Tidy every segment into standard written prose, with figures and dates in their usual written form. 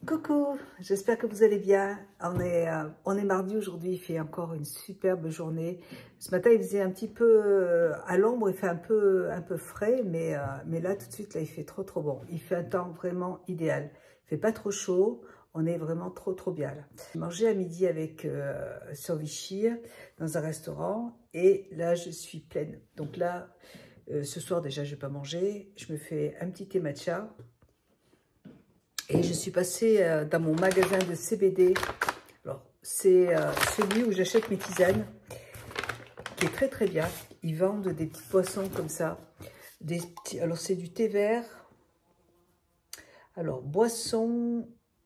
Coucou, j'espère que vous allez bien. On est mardi aujourd'hui, il fait encore une superbe journée. Ce matin, il faisait un petit peu à l'ombre, il fait un peu frais, mais là, tout de suite, là, il fait trop bon. Il fait un temps vraiment idéal. Il fait pas trop chaud, on est vraiment trop bien. Là. J'ai mangé à midi avec sur Vichy, dans un restaurant, et là, je suis pleine. Donc là, ce soir, déjà, je vais pas manger. Je me fais un petit thé matcha. Et je suis passée dans mon magasin de CBD. Alors, c'est celui où j'achète mes tisanes, qui est très bien. Ils vendent des petits poissons comme ça. Alors, c'est du thé vert. Alors,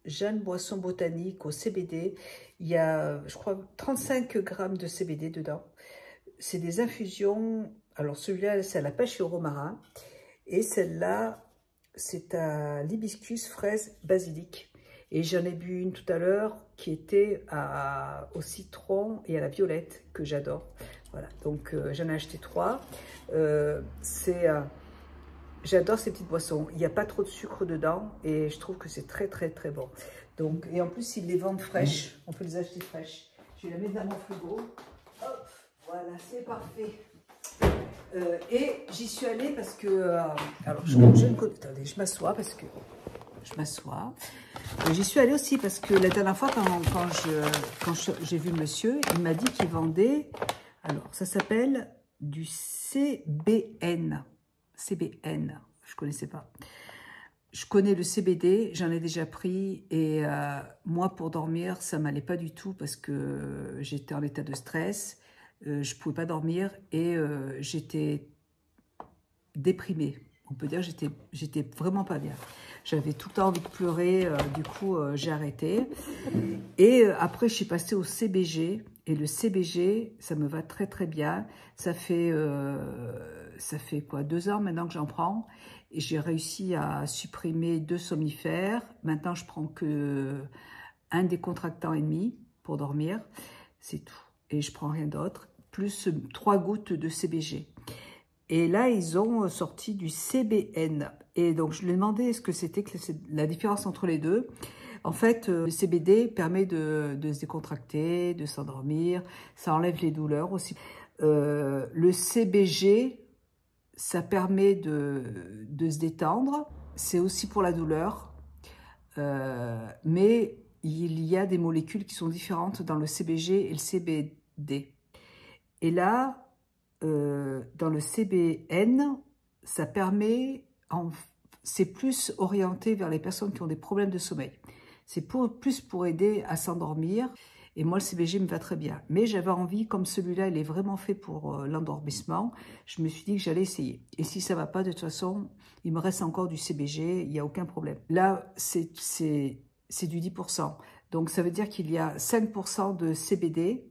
Jeanne Boisson Botanique au CBD. Il y a, je crois, 35 grammes de CBD dedans. C'est des infusions. Alors, celui-là, c'est à la pêche et au romarin. Et celle-là, c'est à l'hibiscus, fraise, basilic. Et j'en ai bu une tout à l'heure qui était au citron et à la violette, que j'adore. Voilà, donc j'en ai acheté 3. J'adore ces petites boissons. Il n'y a pas trop de sucre dedans et je trouve que c'est très bon. Donc, et en plus, ils les vendent fraîches. On peut les acheter fraîches. Je vais la mettre dans mon frigo. Hop, voilà, c'est parfait. Et j'y suis allée parce que, alors attendez, je m'assois parce que, j'y suis allée aussi parce que la dernière fois quand j'ai vu le monsieur, il m'a dit qu'il vendait, alors ça s'appelle du CBN, je connaissais pas. Je connais le CBD, j'en ai déjà pris et moi pour dormir, ça m'allait pas du tout parce que j'étais en état de stress. Je ne pouvais pas dormir et j'étais déprimée. On peut dire que j'étais vraiment pas bien. J'avais tout le temps envie de pleurer, du coup j'ai arrêté. Et après je suis passée au CBG et le CBG, ça me va très bien. Ça fait quoi, 2 heures maintenant que j'en prends et j'ai réussi à supprimer 2 somnifères. Maintenant je prends que un décontractant et demi pour dormir, c'est tout. Et je prends rien d'autre, plus 3 gouttes de CBG. Et là, ils ont sorti du CBN. Et donc, je lui ai demandé ce que c'était la différence entre les deux. En fait, le CBD permet de se décontracter, de s'endormir. Ça enlève les douleurs aussi. Le CBG, ça permet de se détendre. C'est aussi pour la douleur. Mais il y a des molécules qui sont différentes dans le CBG et le CBD. Et là, dans le CBN, ça permet, c'est plus orienté vers les personnes qui ont des problèmes de sommeil. C'est plus pour aider à s'endormir. Et moi, le CBG me va très bien. Mais j'avais envie, comme celui-là, il est vraiment fait pour l'endormissement, je me suis dit que j'allais essayer. Et si ça ne va pas, de toute façon, il me reste encore du CBG, il n'y a aucun problème. Là, c'est du 10%. Donc, ça veut dire qu'il y a 5% de CBD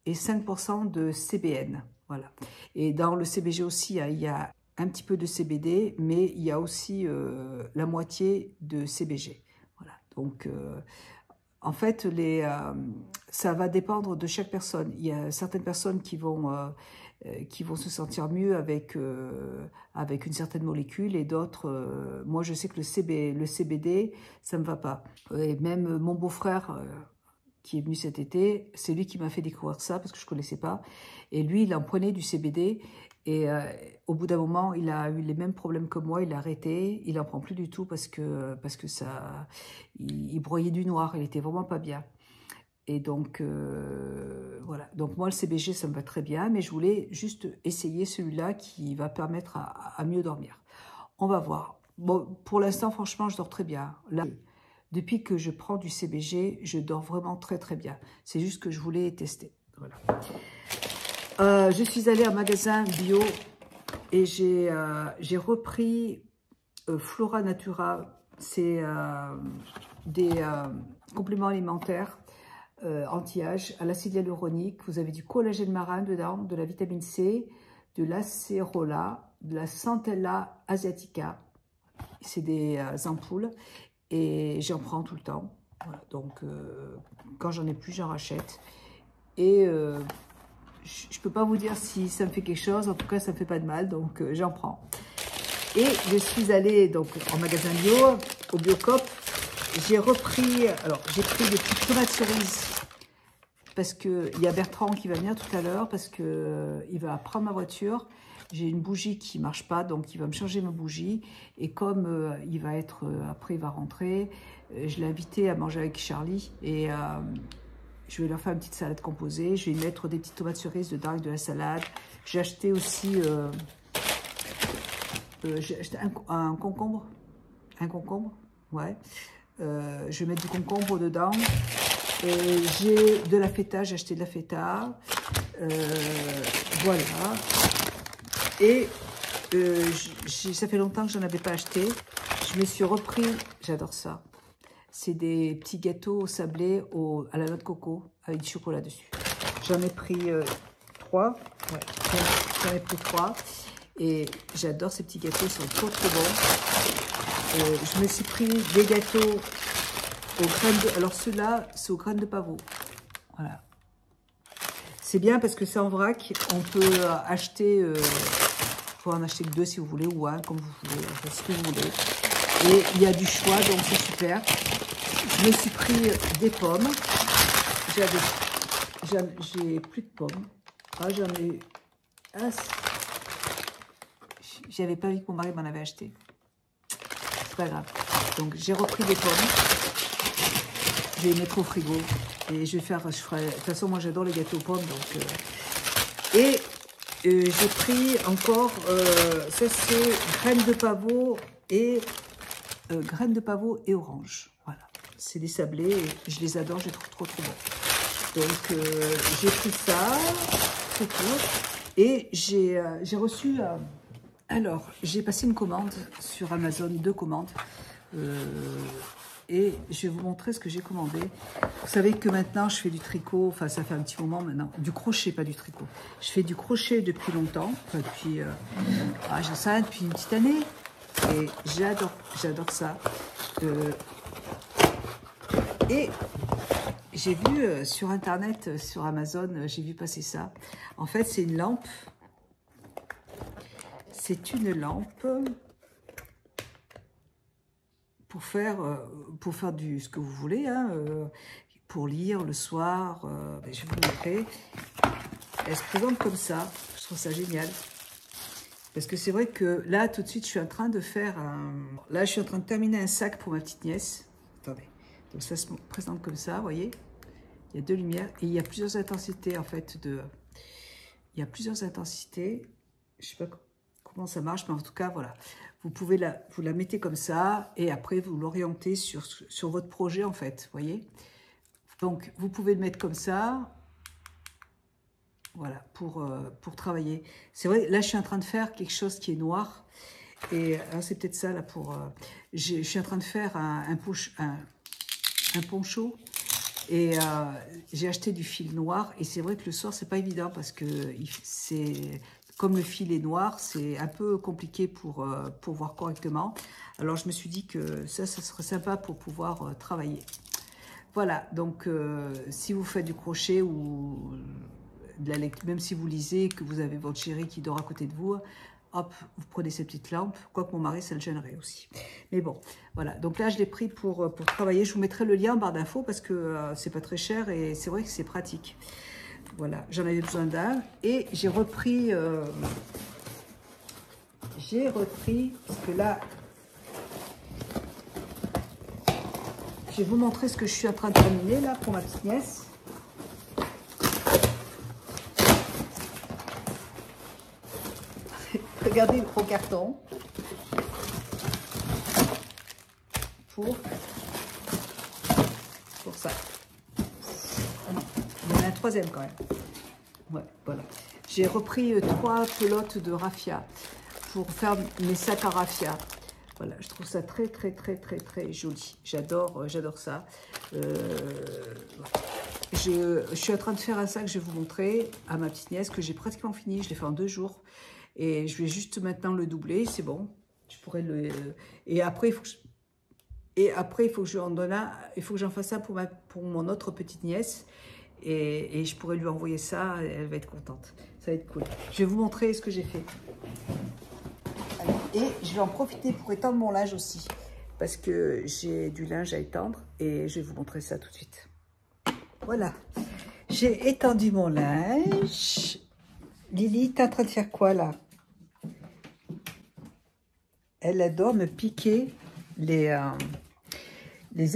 et 5% de CBN. Voilà. Et dans le CBG aussi, il y a un petit peu de CBD, mais il y a aussi la moitié de CBG. Voilà. Donc, en fait, ça va dépendre de chaque personne. Il y a certaines personnes qui vont se sentir mieux avec une certaine molécule et d'autres, moi je sais que le CBD, ça ne me va pas. Et même mon beau-frère qui est venu cet été, c'est lui qui m'a fait découvrir ça parce que je ne connaissais pas. Et lui, il en prenait du CBD et au bout d'un moment, il a eu les mêmes problèmes que moi, il a arrêté, il n'en prend plus du tout parce que il broyait du noir, il était vraiment pas bien. Et donc, voilà. Donc, moi, le CBG, ça me va très bien, mais je voulais juste essayer celui-là qui va permettre à mieux dormir. On va voir. Bon, pour l'instant, franchement, je dors très bien. Là, depuis que je prends du CBG, je dors vraiment très bien. C'est juste que je voulais tester. Voilà. Je suis allée à un magasin bio et j'ai repris Flora Natura. C'est des compléments alimentaires anti-âge à l'acide hyaluronique. Vous avez du collagène marin dedans, de la vitamine C, de l'acérola, de la Centella asiatica. C'est des ampoules et j'en prends tout le temps. Voilà, donc, quand j'en ai plus, j'en rachète. Et je ne peux pas vous dire si ça me fait quelque chose. En tout cas, ça ne me fait pas de mal, donc j'en prends. Et je suis allée donc en magasin bio, au Biocoop, j'ai repris, alors j'ai pris des petites tomates cerises parce qu'il y a Bertrand qui va venir tout à l'heure parce que il va prendre ma voiture. J'ai une bougie qui ne marche pas, donc il va me changer ma bougie. Et comme il va être, après il va rentrer, je l'ai invité à manger avec Charlie. Et je vais leur faire une petite salade composée. Je vais y mettre des petites tomates cerises dedans avec de la salade. J'ai acheté aussi un concombre. Un concombre, ouais. Je vais mettre du concombre dedans. Et j'ai de la feta, j'ai acheté de la feta. Voilà. Et ça fait longtemps que j'en avais pas acheté. Je me suis repris, j'adore ça. C'est des petits gâteaux sablés à la noix de coco avec du chocolat dessus. J'en ai pris 3. Ouais, j'en ai pris 3. Et j'adore ces petits gâteaux, ils sont trop bons. Je me suis pris des gâteaux aux graines de... Alors ceux-là, c'est aux graines de pavot. Voilà. C'est bien parce que c'est en vrac. On peut acheter... Vous pouvez en acheter que 2 si vous voulez, ou un, comme vous voulez, enfin, ce que vous voulez. Et il y a du choix, donc c'est super. Je me suis pris des pommes. J'ai plus de pommes. Ah, j'en ai... Ah, j'avais pas vu que mon mari m'en avait acheté. C'est pas grave. Donc j'ai repris des pommes. Je vais les mettre au frigo. Et je vais faire... De toute façon, moi j'adore les gâteaux aux pommes. Donc, j'ai pris encore, ça c'est graines de pavot et orange. Voilà, c'est des sablés, et je les adore, je les trouve trop bons. Donc j'ai pris ça, c'est tout. Et j'ai reçu, alors j'ai passé une commande sur Amazon, 2 commandes. Et je vais vous montrer ce que j'ai commandé. Vous savez que maintenant, je fais du tricot. Enfin, ça fait un petit moment maintenant. Du crochet, pas du tricot. Je fais du crochet depuis longtemps. Enfin, depuis... j'en sais rien, depuis une petite année. Et j'adore ça. Et j'ai vu sur Internet, sur Amazon, j'ai vu passer ça. En fait, c'est une lampe. C'est une lampe... pour faire ce que vous voulez, hein, pour lire le soir. Je vais vous montrer. Elle se présente comme ça. Je trouve ça génial. Parce que c'est vrai que là, tout de suite, je suis en train de faire un... Là, je suis en train de terminer un sac pour ma petite nièce. Attendez. Donc, ça se présente comme ça, vous voyez. Il y a 2 lumières. Et il y a plusieurs intensités, en fait, Il y a plusieurs intensités. Je ne sais pas comment ça marche, mais en tout cas, voilà. Vous pouvez vous la mettez comme ça et après vous l'orientez sur votre projet en fait, voyez. Donc vous pouvez le mettre comme ça, voilà, pour travailler. C'est vrai, là je suis en train de faire quelque chose qui est noir et c'est peut-être ça là pour. Je suis en train de faire un poncho et j'ai acheté du fil noir et c'est vrai que le soir c'est pas évident parce que c'est comme le fil est noir, c'est un peu compliqué pour voir correctement. Alors, je me suis dit que ça serait sympa pour pouvoir travailler. Voilà, donc si vous faites du crochet ou de la lecture, même si vous lisez, que vous avez votre chéri qui dort à côté de vous, hop, vous prenez ces petites lampes. Quoique mon mari, ça le gênerait aussi. Mais bon, voilà. Donc là, je l'ai pris pour travailler. Je vous mettrai le lien en barre d'infos parce que c'est pas très cher et c'est vrai que c'est pratique. Voilà, j'en avais besoin d'un et j'ai repris, parce que là, je vais vous montrer ce que je suis en train de terminer là pour ma petite nièce. Regardez le gros carton pour ça. Ah non, il y en a un 3e quand même. Ouais, voilà. J'ai repris 3 pelotes de raffia pour faire mes sacs à raffia. Voilà, je trouve ça très joli. J'adore ça. Je suis en train de faire un sac, je vais vous montrer à ma petite nièce que j'ai pratiquement fini. Je l'ai fait en 2 jours. Et je vais juste maintenant le doubler, c'est bon. Je pourrais le... Et après, il faut que je lui en donne un. Il faut que j'en fasse un pour mon autre petite nièce. Et je pourrais lui envoyer ça, elle va être contente. Ça va être cool. Je vais vous montrer ce que j'ai fait. Et je vais en profiter pour étendre mon linge aussi. parce que j'ai du linge à étendre et je vais vous montrer ça tout de suite. Voilà, j'ai étendu mon linge. Lily, t'es en train de faire quoi là? Elle adore me piquer les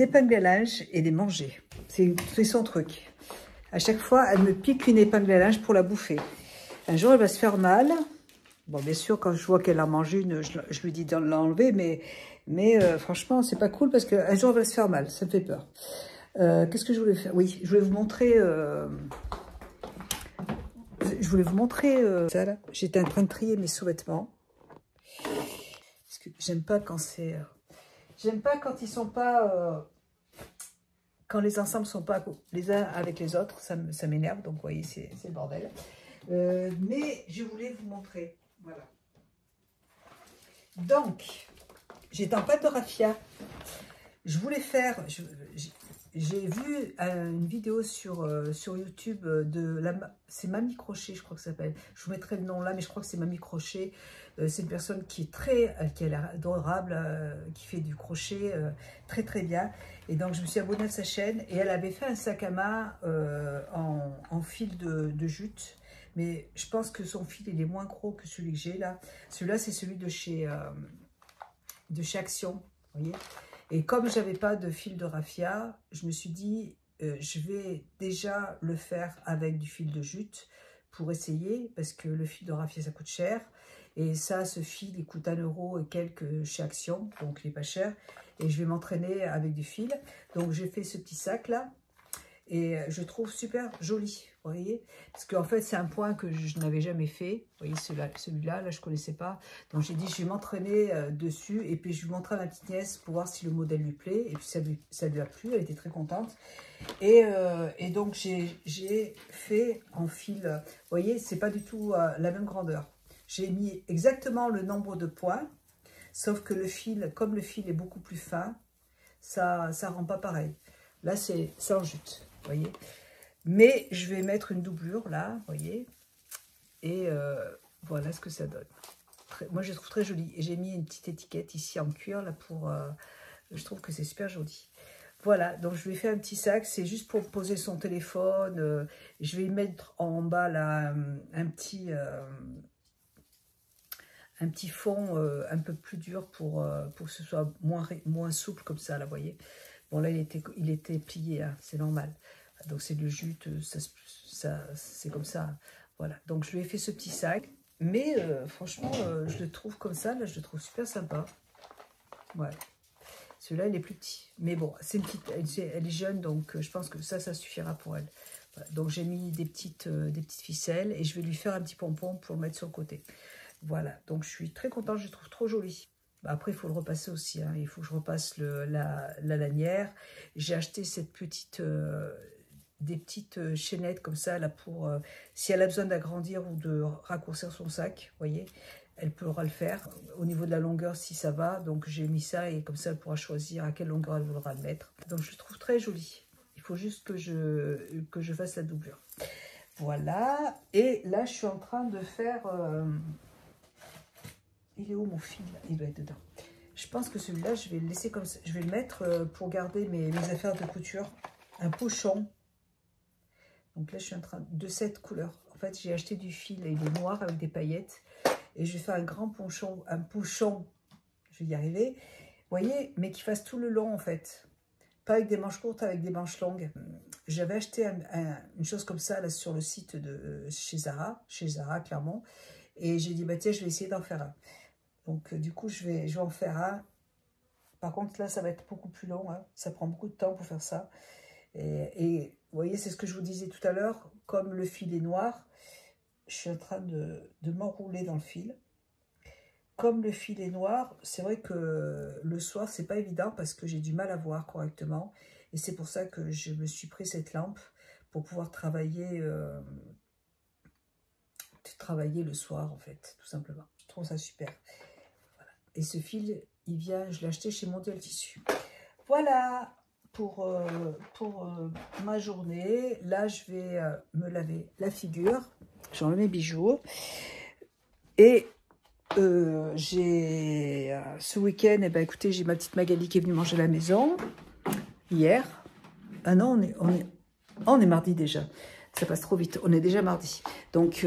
épingles à linge et les manger. C'est son truc. À chaque fois, elle me pique une épingle à linge pour la bouffer. Un jour, elle va se faire mal. Bon, bien sûr, quand je vois qu'elle a mangé une, je lui dis de l'enlever, mais franchement, c'est pas cool parce qu'un jour, elle va se faire mal. Ça me fait peur. Qu'est-ce que je voulais faire? Oui, je voulais vous montrer... ça là. J'étais en train de trier mes sous-vêtements. Parce que j'aime pas quand c'est... J'aime pas quand ils sont pas... quand les ensembles sont pas les uns avec les autres. Ça m'énerve, donc vous voyez, c'est le bordel. Mais je voulais vous montrer. Voilà. Donc, j'étais en pâte de raffia. Je voulais faire... J'ai vu une vidéo sur YouTube de c'est Mamie Crochet, je crois que ça s'appelle. Je vous mettrai le nom là, mais je crois que c'est Mamie Crochet. C'est une personne qui a l'air adorable, qui fait du crochet très très bien. Et donc je me suis abonnée à sa chaîne et elle avait fait un sac à main en fil de jute. Mais je pense que son fil il est moins gros que celui que j'ai là. Celui-là c'est celui de chez Action, vous voyez. Et comme j'avais pas de fil de raffia, je me suis dit, je vais déjà le faire avec du fil de jute pour essayer, parce que le fil de raffia, ça coûte cher. Et ça, ce fil, il coûte 1 € et quelques chez Action, donc il n'est pas cher. Et je vais m'entraîner avec du fil. Donc j'ai fait ce petit sac là. Et je trouve super joli, vous voyez. Parce qu'en fait, c'est un point que je n'avais jamais fait. Vous voyez, celui-là, là, je ne connaissais pas. Donc, j'ai dit, je vais m'entraîner dessus. Et puis, je vais montrer à ma petite nièce pour voir si le modèle lui plaît. Et puis, ça lui a plu. Elle était très contente. Et donc, j'ai fait en fil. Vous voyez, c'est pas du tout la même grandeur. J'ai mis exactement le nombre de points. Sauf que le fil, comme le fil est beaucoup plus fin, ça rend pas pareil. Là, c'est en jute. Voyez, mais je vais mettre une doublure là, vous voyez, et voilà ce que ça donne. Moi je trouve très joli, et j'ai mis une petite étiquette ici en cuir là pour, je trouve que c'est super joli. Voilà, donc je lui ai fait un petit sac, c'est juste pour poser son téléphone. Je vais y mettre en bas là un petit fond un peu plus dur pour que ce soit moins souple comme ça, là, vous voyez. Bon, là, il était plié, hein, c'est normal. Donc, c'est de jute, c'est comme ça. Voilà, donc je lui ai fait ce petit sac. Mais franchement, je le trouve comme ça, là, je le trouve super sympa. Voilà. Celui-là, il est plus petit. Mais bon, c'est une petite, elle est jeune, donc je pense que ça suffira pour elle. Voilà. Donc, j'ai mis des petites ficelles et je vais lui faire un petit pompon pour le mettre sur le côté. Voilà, donc je suis très contente, je le trouve trop joli. Après, il faut le repasser aussi, hein. Il faut que je repasse la lanière. J'ai acheté cette des petites chaînettes comme ça, là, pour si elle a besoin d'agrandir ou de raccourcir son sac, vous voyez, elle pourra le faire. Au niveau de la longueur, si ça va, donc j'ai mis ça et comme ça, elle pourra choisir à quelle longueur elle voudra le mettre. Donc, je le trouve très joli. Il faut juste que je fasse la doublure. Voilà, et là, je suis en train de faire... il est où mon fil? Il doit être dedans. Je pense que celui-là, je vais le laisser comme ça. Je vais le mettre pour garder mes affaires de couture. Un pochon. Donc là, je suis en train de cette couleur. En fait, j'ai acheté du fil et il est noir avec des paillettes. Et je vais faire un grand pochon. Un pochon. Je vais y arriver. Vous voyez, mais qui fasse tout le long, en fait. Pas avec des manches courtes, avec des manches longues. J'avais acheté une chose comme ça là, sur le site de chez Zara clairement. Et j'ai dit, bah tiens, je vais essayer d'en faire un. Donc, du coup, je vais en faire un. Par contre, là, ça va être beaucoup plus long. Hein. Ça prend beaucoup de temps pour faire ça. Et vous voyez, c'est ce que je vous disais tout à l'heure. Comme le fil est noir, je suis en train de m'enrouler dans le fil. Comme le fil est noir, c'est vrai que le soir, c'est pas évident parce que j'ai du mal à voir correctement. Et c'est pour ça que je me suis pris cette lampe pour pouvoir travailler le soir, en fait, tout simplement. Je trouve ça super. Voilà. Et ce fil, il vient, je l'ai acheté chez Mondial Tissu. Voilà pour ma journée. Là, je vais me laver la figure. J'enlève mes bijoux. Et ce week-end, eh ben, écoutez, j'ai ma petite Magali qui est venue manger à la maison hier. Ah non, on est mardi déjà. Ça passe trop vite. On est déjà mardi. Donc,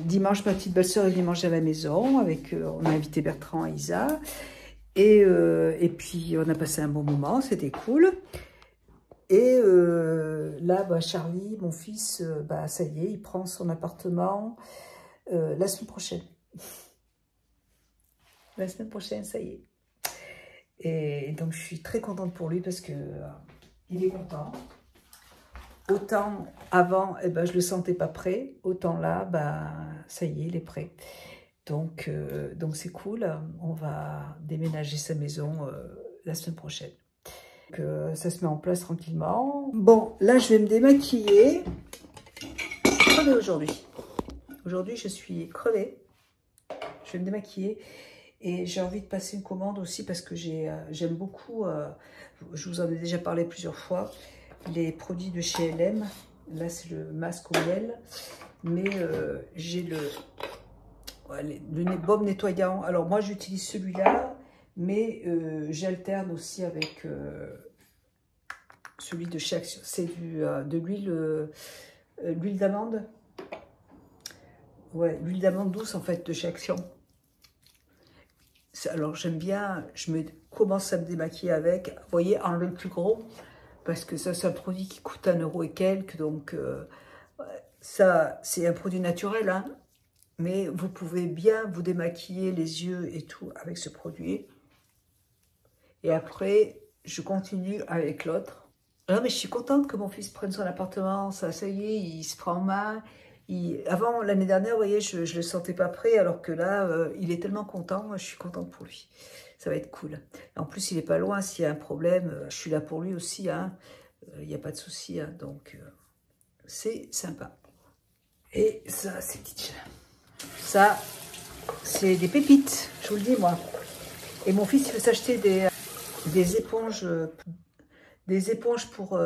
dimanche, ma petite belle-sœur est venue manger à la maison. On a invité Bertrand et Isa. Et puis, on a passé un bon moment. C'était cool. Et là, bah, Charlie, mon fils, bah, ça y est, il prend son appartement la semaine prochaine. La semaine prochaine, ça y est. Et donc, je suis très contente pour lui parce que il est content. Autant avant, eh ben, je ne le sentais pas prêt. Autant là, bah, ça y est, il est prêt. Donc c'est cool. On va déménager sa maison la semaine prochaine. Donc, ça se met en place tranquillement. Bon, là, je vais me démaquiller. Je suis crevée aujourd'hui. Aujourd'hui, je suis crevée. Je vais me démaquiller. Et j'ai envie de passer une commande aussi parce que j'aime beaucoup, je vous en ai déjà parlé plusieurs fois, les produits de chez LM. Là, c'est le masque au miel. Mais j'ai le baume nettoyant. Alors, moi, j'utilise celui-là, mais j'alterne aussi avec celui de chez Action. C'est de l'huile d'amande. Ouais, l'huile d'amande douce, en fait, de chez Action. Alors, j'aime bien, commence à me démaquiller avec, vous voyez, enlever le plus gros, parce que ça, c'est un produit qui coûte 1 € et quelques, donc ça, c'est un produit naturel, hein, mais vous pouvez bien vous démaquiller les yeux et tout avec ce produit. Et après, je continue avec l'autre. Non, mais je suis contente que mon fils prenne son appartement, ça y est, il se prend en main. Avant, l'année dernière, vous voyez, je ne le sentais pas prêt, alors que là, il est tellement content, je suis contente pour lui. Ça va être cool. Et en plus, il n'est pas loin, s'il y a un problème, je suis là pour lui aussi, hein. Il n'y a pas de souci, hein, donc c'est sympa. Et ça, c'est kitchen. Ça, c'est des pépites, je vous le dis, moi. Et mon fils, il veut s'acheter des éponges pour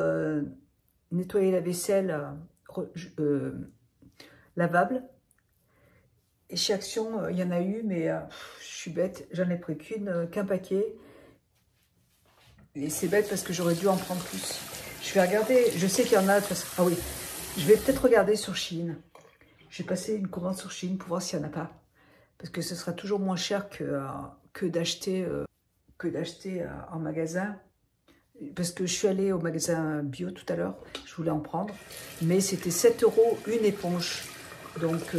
nettoyer la vaisselle lavable. Et chez Action, il y en a eu, mais je suis bête, j'en ai pris qu'un paquet. Et c'est bête parce que j'aurais dû en prendre plus. Je vais regarder, je sais qu'il y en a. Ah oui, je vais peut-être regarder sur Shein. Je vais passer une commande sur Shein pour voir s'il n'y en a pas. Parce que ce sera toujours moins cher que d'acheter en magasin. Parce que je suis allée au magasin bio tout à l'heure, je voulais en prendre. Mais c'était 7 € une éponge. Donc,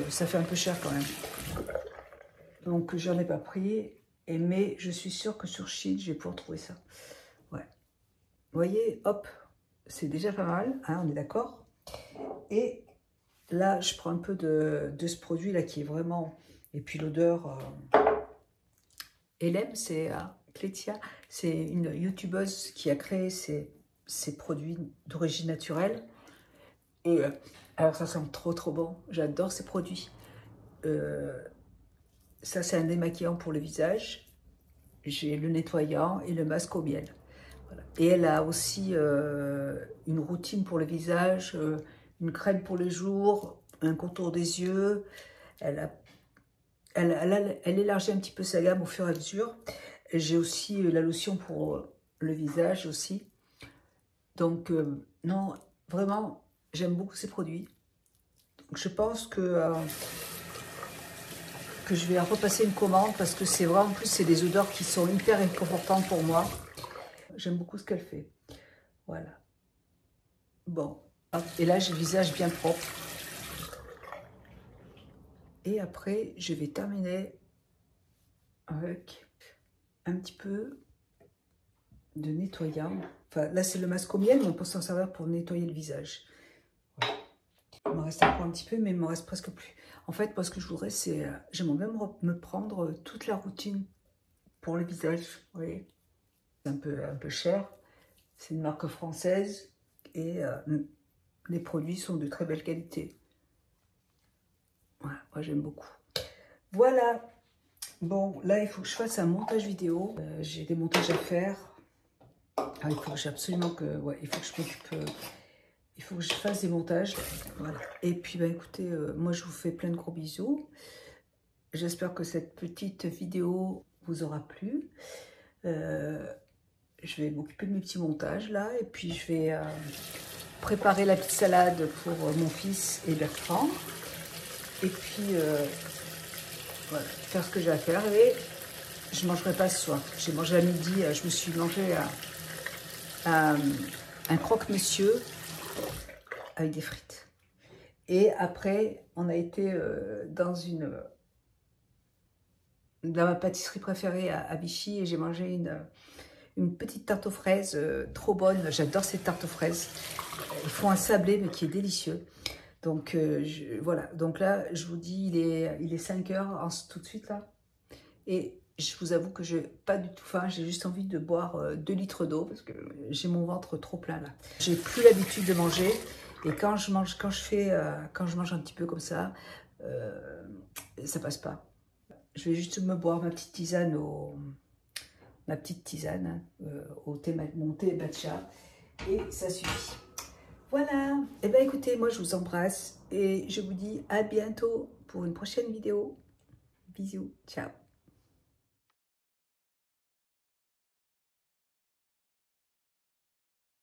ça fait un peu cher quand même. Donc, j'en ai pas pris. Mais je suis sûre que sur Shein, je vais pouvoir trouver ça. Ouais. Vous voyez, hop, c'est déjà pas mal, hein, on est d'accord. Et là, je prends un peu de ce produit-là qui est vraiment... Et puis l'odeur... LM, c'est Clétia. C'est une youtubeuse qui a créé ces produits d'origine naturelle. Et alors, ça sent trop, trop bon. J'adore ces produits. Ça, c'est un démaquillant pour le visage. J'ai le nettoyant et le masque au miel. Voilà. Et elle a aussi une routine pour le visage, une crème pour les jours, un contour des yeux. Elle élargit un petit peu sa gamme au fur et à mesure. J'ai aussi la lotion pour le visage aussi. Donc, non, vraiment, j'aime beaucoup ces produits. Donc, je pense que je vais repasser une commande parce que c'est vraiment, en plus, c'est des odeurs qui sont hyper réconfortantes pour moi. J'aime beaucoup ce qu'elle fait. Voilà. Bon. Et là, j'ai le visage bien propre. Et après, je vais terminer avec un petit peu de nettoyant. Enfin, là, c'est le masque au miel, mais on peut s'en servir pour nettoyer le visage. Voilà. Il me reste encore un petit peu, mais il me reste presque plus. En fait, moi, ce que je voudrais, c'est... j'aimerais même me prendre toute la routine pour le visage. Vous voyez, c'est un peu cher. C'est une marque française et les produits sont de très belle qualité. Voilà, moi, j'aime beaucoup. Voilà. Bon, là, il faut que je fasse un montage vidéo. J'ai des montages à faire. Ah, il faut que j'ai absolument que... Ouais, il faut que je m'occupe... il faut que je fasse des montages. Voilà. Et puis, bah, écoutez, moi, je vous fais plein de gros bisous. j'espère que cette petite vidéo vous aura plu. Je vais m'occuper de mes petits montages là, et puis je vais préparer la petite salade pour mon fils et Bertrand. Et puis, voilà, faire ce que j'ai à faire. Et je ne mangerai pas ce soir. J'ai mangé à midi, je me suis mangé un croque-monsieur avec des frites. Et après, on a été dans ma pâtisserie préférée à Vichy, et j'ai mangé une petite tarte aux fraises trop bonne. J'adore ces tartes aux fraises. Ils font un sablé, mais qui est délicieux. Donc, voilà. Donc là, je vous dis, il est 5 heures tout de suite, là. Et je vous avoue que je n'ai pas du tout faim. J'ai juste envie de boire 2 litres d'eau parce que j'ai mon ventre trop plein, là. J'ai plus l'habitude de manger. Et quand je mange un petit peu comme ça passe pas. Je vais juste me boire ma petite tisane au thé, mon thé matcha, et ça suffit. Voilà. Et bien écoutez, moi je vous embrasse et je vous dis à bientôt pour une prochaine vidéo. Bisous, ciao.